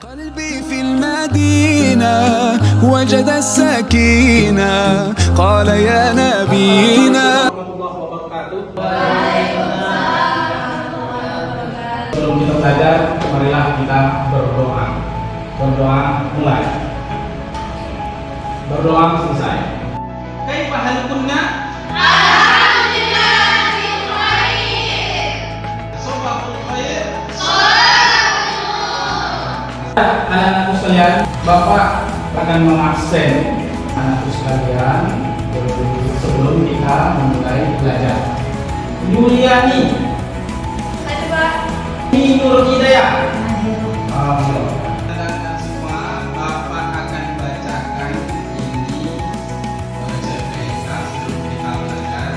قلبي في المدينة وجد السكينة قال يا نبينا. Sebelum kita belajar, marilah kita berdoa. Berdoa mulai. Berdoa selesai. Kaifa halukunna? Alhamdulillah bil khair. Sabahul khair. Anak-anakku sekalian, Bapak akan mengabsen anakku sekalian sebelum kita memulai belajar. Yuliani, Nur Hidayah. Anak-anak semua, Bapak akan bacakan ini CPK sebelum kita belajar.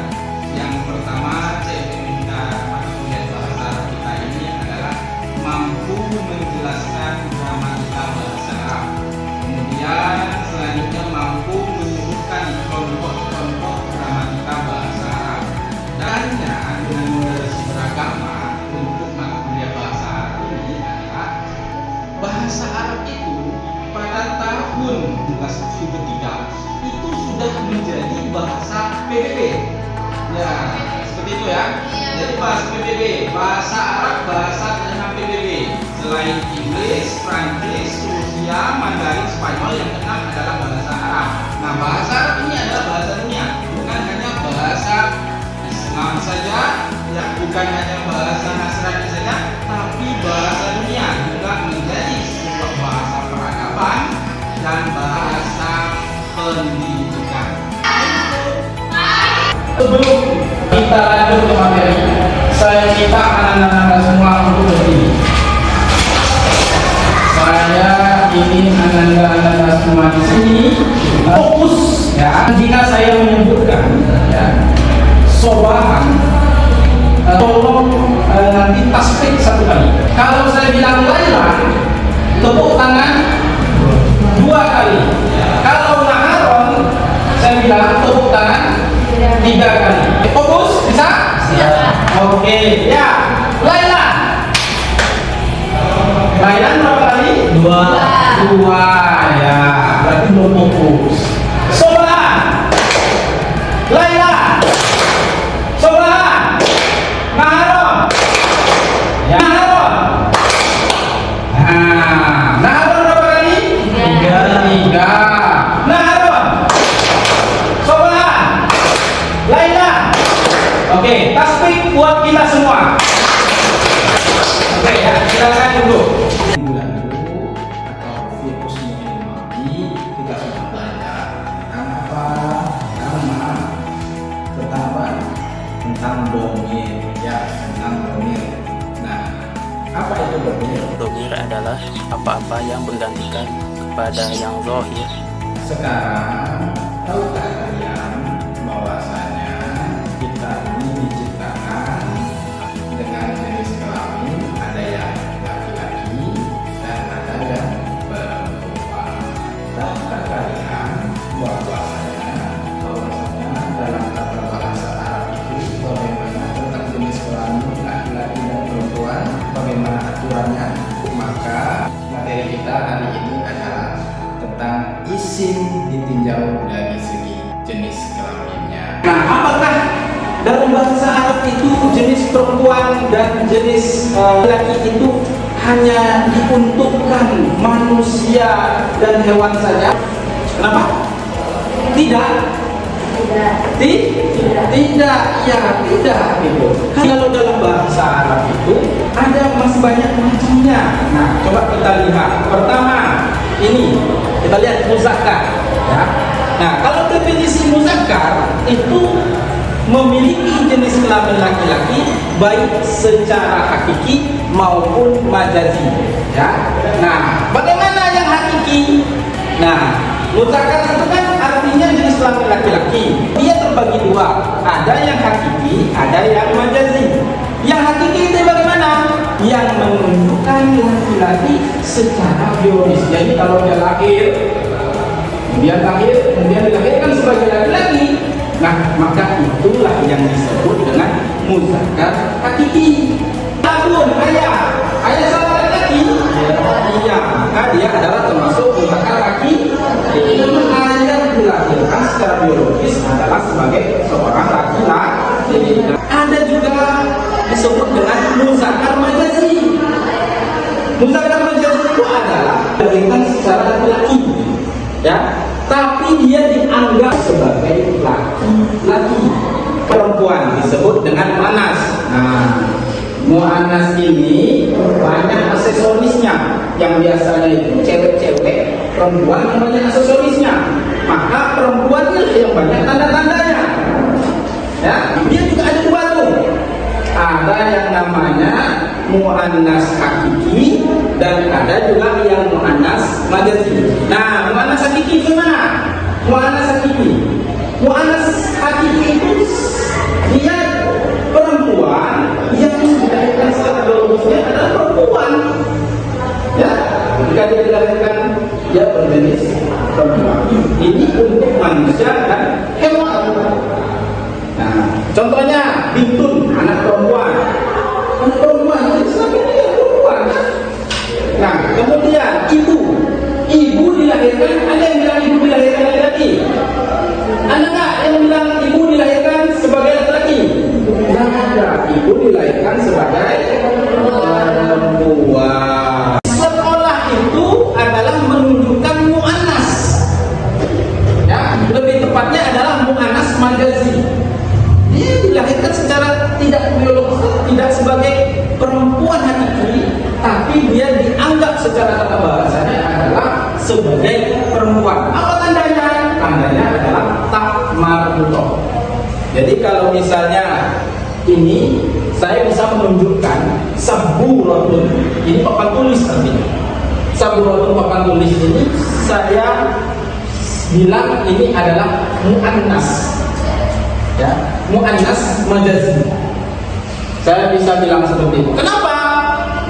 Yang pertama, CPK mata kuliah bahasa kita ini adalah mampu menjelaskan gramatika bahasa Arab. Kemudian selanjutnya mampu menyebutkan contoh-contoh gramatika bahasa Arab. Dan dengan moderasi beragama untuk mata kuliah bahasa Arab ini adalah bahasa Arab itu pada tahun 1973 itu sudah menjadi bahasa PBB. Ya, seperti itu ya. Jadi bahasa PBB, bahasa Arab, bahasa keenam PBB. Selain Inggris, Prancis, Rusia, Mandarin, Spanyol, yang keenam adalah bahasa Arab. Nah, bahasa Arab ini adalah bahasa dunia, bukan hanya bahasa Islam saja, ya, bukan hanya bahasa Nasrani saja, tapi bahasa dunia juga menjadi sebuah bahasa peradaban dan bahasa pendidikan. Sebelum kita lanjut ke materi, saya minta anak-anak semua untuk berdiri. Saya ingin anak-anak semua di sini fokus, ya. Jika saya menyebutkan, ya, sobahan, tolong nanti tasbih satu kali. Kalau saya bilang Laila, tepuk tangan 2 kali. Kalau Naharon, saya bilang tepuk tangan 3 kali. Fokus, bisa? Oke, ya. Laila. Laila berapa kali? 2, ya. Berarti belum fokus. Sobahan. Laila. Sobahan. Naharon. Ya. Naharon. Nah, Naharon berapa kali? 3. Naharon. Sobahan. Laila. Oke, tasbih buat kita semua. Oke, ya, silakan duduk. Bulan dulu atau virus mati kita sudah belajar tentang apa? Nama, pertama tentang domir, ya, tentang domir. Nah, apa itu domir? Domir adalah apa-apa yang menggantikan kepada yang zahir. Sekarang tahukah kalian bahwasanya kita ini diciptakan dengan jenis kelamin, ada yang laki-laki dan ada yang perempuan. Tahukah kalian bahwasanya dalam tata bahasa Arab itu bagaimana tentang jenis kelamin laki-laki dan perempuan, bagaimana aturannya? Maka materi kita hari ini adalah tentang isim ditinjau dari segi jenis kelaminnya. Nah, apakah dalam bahasa Arab itu jenis perempuan dan jenis laki itu hanya diuntukkan manusia dan hewan saja? Kenapa? Tidak. Tidak, ya tidak gitu. Kalau dalam bahasa Arab itu ada masih banyak macamnya. Nah, coba kita lihat. Pertama, ini kita lihat muzakkar, ya. Nah, kalau definisi muzakkar itu memiliki jenis kelamin laki-laki baik secara hakiki maupun majazi, ya. Nah, bagaimana yang hakiki? Nah, muzakkar itu kan artinya jenis kelamin laki-laki. Dia terbagi 2, ada yang hakiki, ada yang majazi. Yang hakiki itu bagaimana? Yang menunjukkan laki-laki secara biologis. Jadi kalau dia lahir, kemudian dilahirkan sebagai laki-laki, nah maka itulah yang disebut dengan muzakkar hakiki. Ayah seorang laki-laki, iya, maka dia adalah termasuk muzakar laki. Namun ayat dilahirkan secara biologis adalah sebagai seorang laki-laki. Ada juga disebut dengan muzakar majazi. Muzakar majazi itu adalah dilahirkan secara laki-laki, ya, tapi dia dianggap sebagai laki-laki. Perempuan disebut dengan muannas. Nah, muannas ini banyak aksesorisnya. Yang biasanya itu cewek-cewek, perempuan yang banyak aksesorisnya. Maka perempuan yang banyak tanda-tandanya. Ya, dia juga ada dua tuh. Ada yang namanya muannas hakiki dan ada juga yang muannas majazi. Nah, muannas hakiki gimana? Muannas hakiki. Muannas hakiki itu dia perempuan yang dilahirkan secara biologisnya adalah perempuan. Ya, ketika dia dilahirkan dia berjenis perempuan. Ini untuk manusia dan hewan. Nah, contohnya bintun, anak perempuan. Anak perempuan itu selalu dia perempuan. Nah, kemudian ibu dilahirkan, ada yang bilang ibu dilahirkan laki-laki. Ada nggak yang bilang ibu dilahirkan sebagai laki-laki? Tidak ada. Ibu dilahirkan sebagai perempuan. Sekolah itu adalah menunjukkan muannas. Ya, lebih tepatnya adalah muannas majazi. Dia dilahirkan secara tidak biologis, tidak sebagai perempuan hakiki, tapi dia dianggap secara tata bahasanya adalah sebagai perempuan. Apa tandanya? Tandanya adalah tak marbutoh. Jadi kalau misalnya ini saya bisa menunjukkan saburatun, ini papan tulis artinya. Saburatun papan tulis ini saya bilang ini adalah muannas. Ya, muannas majazi. Saya bisa bilang seperti itu. Kenapa?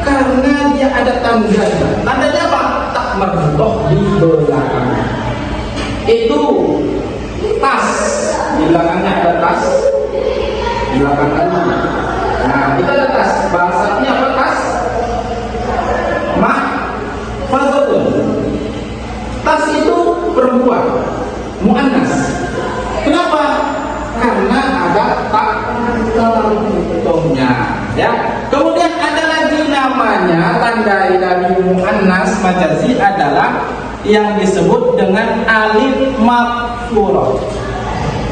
Karena dia ada tandanya. Tandanya apa? Tak marbutoh di belakang. Itu tas. Di belakangnya ada tas. Di belakangnya. Nah, kita ada tas. Bahasanya apa tas? Mahfazatun. Tas itu perempuan. Muannas. Kenapa? Karena ada tak tertutuhnya, ya. Kemudian ada lagi namanya tanda dari muannas majazi adalah yang disebut dengan alif maksurah.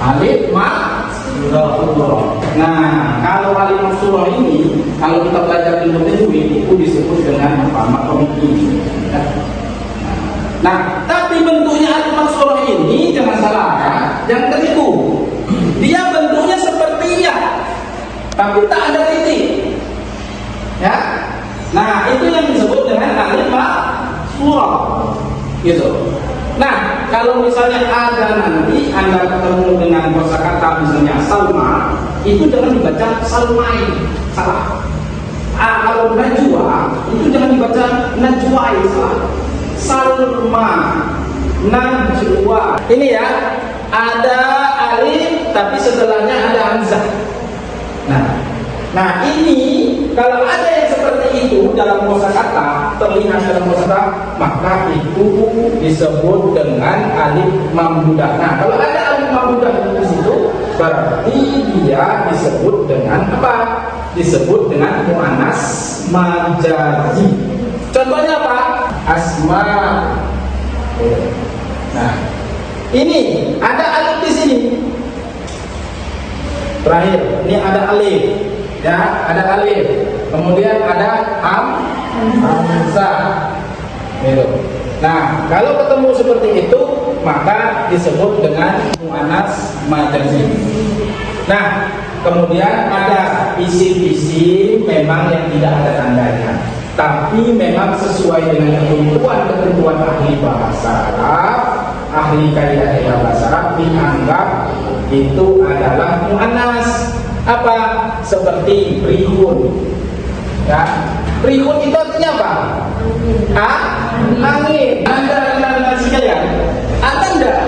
Alif maksurah. Nah, kalau alif maksurah ini, kalau kita belajar ilmu tajwid itu disebut dengan apa? Makomiki. Nah, tapi bentuknya alif maksurah ini jangan salah, ya. Jangan tertipu. Dia bentuknya seperti ya, tapi tak ada titik. Ya. Nah, itu yang disebut dengan alif maksurah. Gitu. Nah, kalau misalnya ada nanti Anda ketemu dengan kosakata misalnya Salma, itu jangan dibaca Salmai, salah. Kalau Najwa, itu jangan dibaca Najwai, salah. Salma, Najwa. Ini ya, ada alif tapi setelahnya ada hamzah. Nah ini kalau ada yang seperti itu dalam kosakata, terlihat dalam kosakata, maka itu disebut dengan alif mamdudah. Nah, kalau ada alif mamdudah di situ, berarti dia disebut dengan apa? Disebut dengan muannas majazi. Contohnya apa? Asma. Nah, ini ada alif di sini. Terakhir, ini ada alif. Ya, ada alif. Kemudian ada hamzah. Gitu. Nah, kalau ketemu seperti itu, maka disebut dengan muannas majazi. Nah, kemudian ada isim-isim memang yang tidak ada tandanya, tapi memang sesuai dengan ketentuan ahli bahasa Arab, ahli kaidah bahasa Arab dianggap itu adalah muannas. Apa? Seperti rihun. Ya, rihun itu artinya apa? Angin. Anda dengan sekalian, ada enggak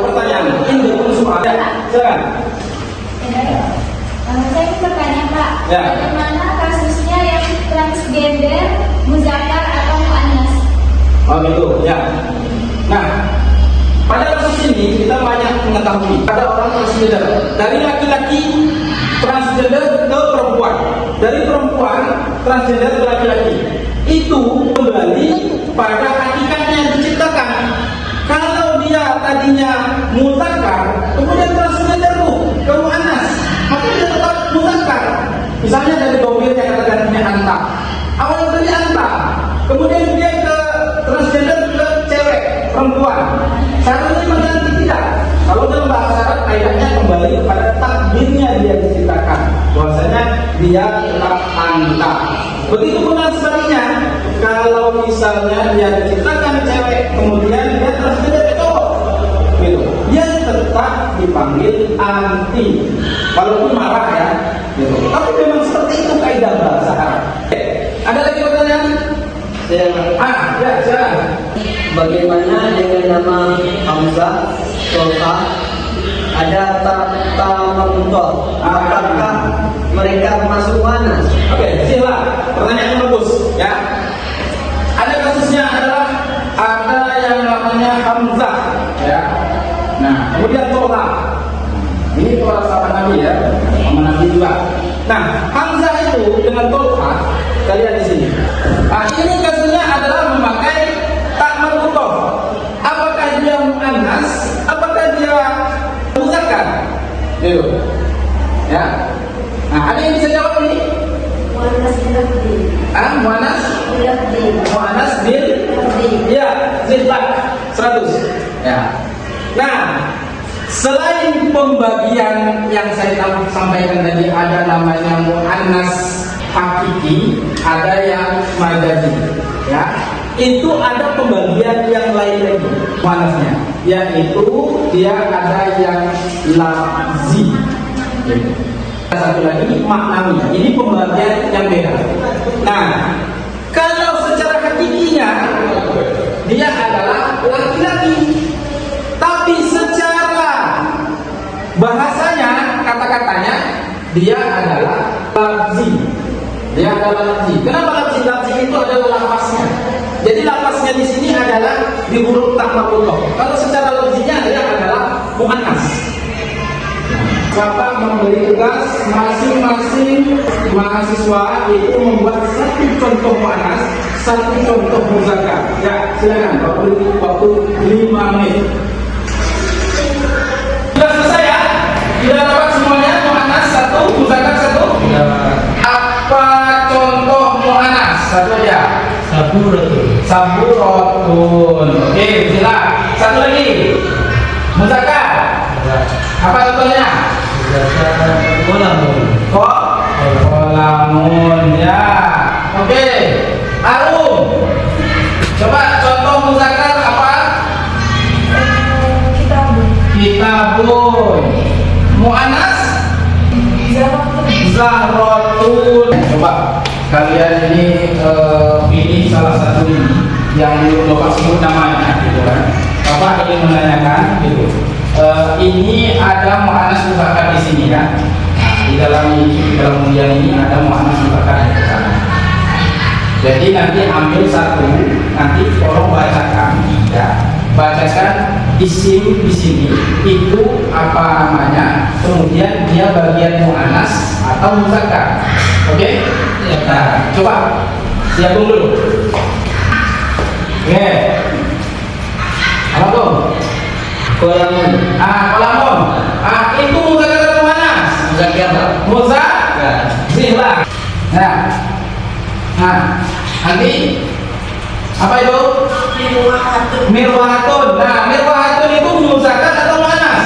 pertanyaan? Ini soal. Silakan. Saya ingin bertanya, Pak. Ya. Bagaimana kasusnya yang transgender, muzakkar atau muannas? Oh gitu, ya. Nah, pada kasus ini kita banyak mengetahui ada orang transgender dari laki-laki transgender ke perempuan, dari perempuan transgender ke laki-laki. Itu kembali pada hakikatnya yang diciptakan. Kalau dia tadinya muzakkar, kemudian transgender ke muannas, maka dia tetap muzakkar. Misalnya dari domir yang kata-katanya anta, awalnya tadi anta, kemudian dia ke transgender ke cewek, perempuan. Seharusnya mengganti tidak. Kalau dalam bahasa Arab kaidahnya kembali kepada takdirnya dia diciptakan, bahwasanya dia tetap anta. Begitu pula sebaliknya, kalau misalnya dia diciptakan cewek, kemudian dia transgender ke cowok, gitu, dia tetap dipanggil anti, walaupun marah ya, gitu. Tapi memang seperti itu kaidah bahasa Arab. Ada lagi pertanyaan? Ya, silakan. Bagaimana dengan nama Hamzah, Tolha, ada ta mengumpul? Apakah mereka masuk mana? Oke, silakan. Pertanyaan yang bagus, ya. Ada kasusnya adalah ada yang namanya Hamzah, ya. Nah, kemudian Tolha. Ini para sahabat Nabi ya, sama Nabi juga. Nah, Hamzah itu dengan Tolha, kalian di sini. Nah, ini kasusnya adalah memakai tak marbutoh. Apakah dia muannas? Apakah dia muzakkar? Gitu. Ya. Nah, ada yang bisa jawab ini? Muannas bil lafzi. Muannas? Bil lafzi. Muannas bil Lafzi. ya, zilbak 100. Ya. Nah, selain pembagian yang saya sampaikan tadi, ada namanya muannas hakiki, ada yang majazi, ya. Itu ada pembagian yang lain lagi muannasnya, yaitu dia ada yang lafzi. Satu lagi maknawi. Ini pembagian yang beda. Nah, kalau secara hakikinya dia adalah laki-laki, tapi secara bahasanya, kata-katanya dia adalah lafzi. Dia adalah lafzi. Kenapa lafzi? Lafzi itu adalah lafaznya. Jadi lafaznya di sini adalah di huruf tak marbutoh. Kalau secara lafzinya dia adalah muannas. Bapak memberi tugas masing-masing mahasiswa itu membuat satu contoh muannas, satu contoh muzakkar. Ya, silakan. Bapak beri waktu 5 menit. Sudah selesai ya? Sudah dapat semuanya? Muannas satu, muzakkar satu. Apa contoh muannas? Satu aja. Saburatun. Oke, silakan. Satu lagi. Muzakkar. Apa contohnya? Kolamun ya. Oke. Arum. Coba contoh muzakkar apa? Kitabun. Muannas? Zahratun. Coba kalian ini pilih salah satu ini yang belum Bapak sebut namanya, gitu kan? Bapak ingin menanyakan, gitu. Ini ada muannas muzakkar di sini kan? Di dalam undian ini ada muannas muzakkar di sana. Jadi nanti ambil satu, nanti tolong bacakan, ya. Bacakan isim di sini itu apa namanya, kemudian dia bagian muannas atau muzakkar. Oke? Nah, coba siapkan dulu. Oke. Apa tuh? Kolamun. Kolamun. Itu muzakkar atau muannas? Muzakkar. Zihlah. Nah, nanti apa itu? Mirwahatun. Nah, mirwahatun itu muzakkar atau muannas?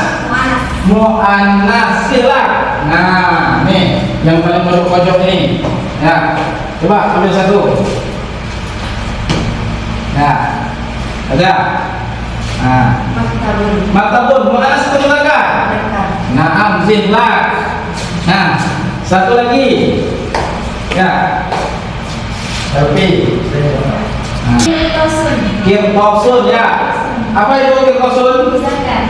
Muannas. Zihlah. Nah, nih yang paling pojok-pojok ini. Ya, coba ambil satu. Ya, ada. Nah, maktabun, muannas atau muzakkar? Naam, zihlah. Nah, satu lagi. Ya. Tapi. Kirtosun ya. Apa itu kirtosun?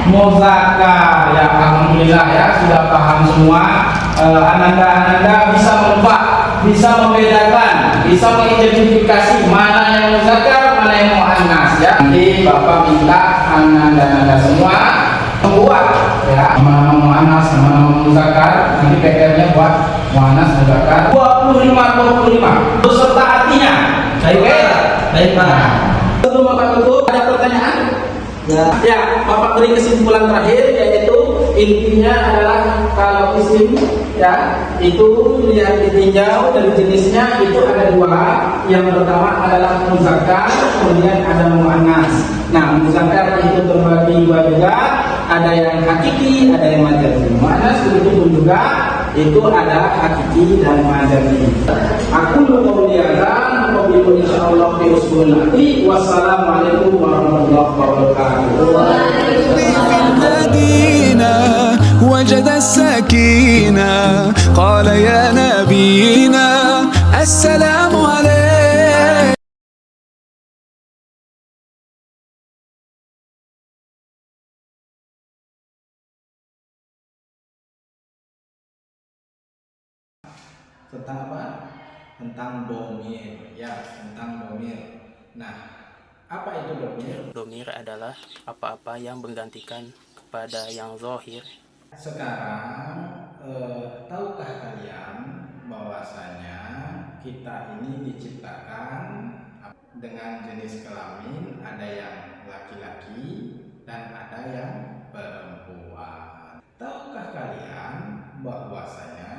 Muzakkar. Ya, alhamdulillah ya, sudah paham semua. Ananda bisa membedakan, bisa mengidentifikasi mana yang muzakkar, mana yang muannas ya. Nanti Bapak minta anak dan anda semua membuat ya nama muannas nama muzakkar. Nanti PR-nya buat muannas muzakkar 25 beserta artinya. Baik, Oke? Pak. Baik, Pak. Sebelum Bapak tutup ada pertanyaan? Ya, Bapak beri kesimpulan terakhir yaitu intinya adalah kalau isim ya itu lihat ditinjau dari jenisnya itu ada dua. Yang pertama adalah muzakkar, kemudian ada muannas. Nah, muzakkar itu terbagi dua juga, ada yang hakiki, ada yang majazi. Muannas begitu pun juga itu ada hakiki dan majazi. Aku qauli hadza wa insyaallah fi usbul nanti. Wassalamualaikum warahmatullahi wabarakatuh. في المدينة وجد السكينة قال يا نبينا السلام عليك. Tentang apa? Tentang domir ya, tentang domir. Nah, apa itu domir? Domir adalah apa-apa yang menggantikan kepada yang zahir. Sekarang tahukah kalian bahwasanya kita ini diciptakan dengan jenis kelamin, ada yang laki-laki dan ada yang perempuan. Tahukah kalian bahwasanya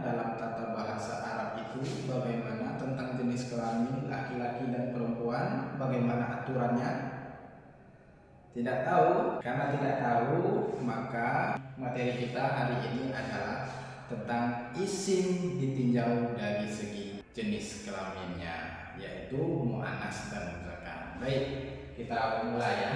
dalam tata bahasa Arab itu bagaimana tentang jenis kelamin laki-laki dan perempuan, bagaimana aturannya? Tidak tahu. Karena tidak tahu, maka materi kita hari ini adalah tentang isim ditinjau dari segi jenis kelaminnya, yaitu muannas dan muzakkar. Baik, kita mulai ya.